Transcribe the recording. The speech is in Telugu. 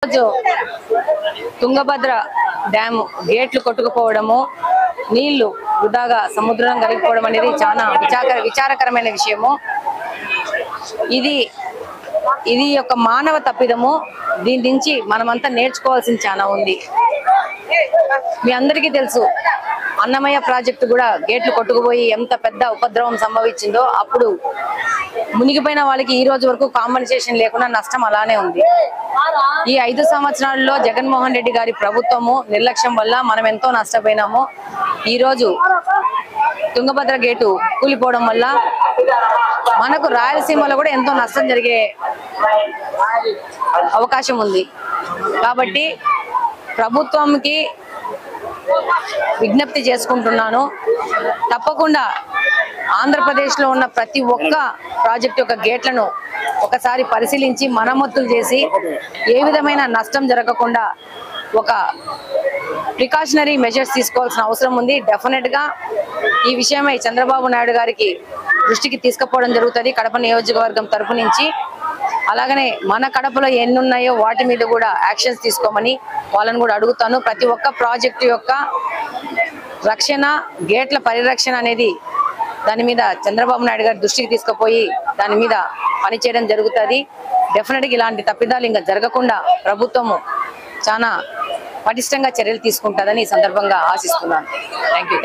రోజు తుంగభద్ర డ్యామ్ గేట్లు కొట్టుకుపోవడము, నీళ్లు వృధాగా సముద్రం కలిగిపోవడం అనేది చాలా విచారకరమైన విషయము. ఇది ఒక మానవ తప్పిదము. దీని నుంచి మనమంతా నేర్చుకోవాల్సింది చాలా ఉంది. మీ అందరికీ తెలుసు, అన్నమయ్య ప్రాజెక్టు కూడా గేట్లు కొట్టుకుపోయి ఎంత పెద్ద ఉపద్రవం సంభవించిందో. అప్పుడు మునిగిపోయిన వాళ్ళకి ఈ రోజు వరకు కాంపెన్సేషన్ లేకుండా నష్టం అలానే ఉంది. ఈ 5 సంవత్సరాల్లో జగన్మోహన్ రెడ్డి గారి ప్రభుత్వము నిర్లక్ష్యం వల్ల మనం ఎంతో నష్టపోయినాము. ఈ రోజు తుంగభద్ర గేటు కూలిపోవడం వల్ల మనకు రాయలసీమలో కూడా ఎంతో నష్టం జరిగే అవకాశం ఉంది. కాబట్టి ప్రభుత్వంకి విజ్ఞప్తి చేసుకుంటున్నాను, తప్పకుండా ఆంధ్రప్రదేశ్లో ఉన్న ప్రతి ఒక్క ప్రాజెక్టు యొక్క గేట్లను ఒకసారి పరిశీలించి మరమ్మతులు చేసి ఏ విధమైన నష్టం జరగకుండా ఒక ప్రికాషనరీ మెజర్స్ తీసుకోవాల్సిన అవసరం ఉంది. డెఫినెట్ గా ఈ విషయమై చంద్రబాబు నాయుడు గారికి దృష్టికి తీసుకుపోవడం జరుగుతుంది కడప నియోజకవర్గం తరపు నుంచి. అలాగనే మన కడపలో ఎన్ని ఉన్నాయో వాటి మీద కూడా యాక్షన్స్ తీసుకోమని వాళ్ళని కూడా అడుగుతాను. ప్రతి ఒక్క ప్రాజెక్టు యొక్క రక్షణ, గేట్ల పరిరక్షణ అనేది దాని మీద చంద్రబాబు నాయుడు గారి దృష్టికి తీసుకుపోయి దాని మీద పనిచేయడం జరుగుతుంది. డెఫినెట్గా ఇలాంటి తప్పిదాలు ఇంకా జరగకుండా ప్రభుత్వము చాలా పటిష్టంగా చర్యలు తీసుకుంటుందని ఈ సందర్భంగా ఆశిస్తున్నాను. Thank you.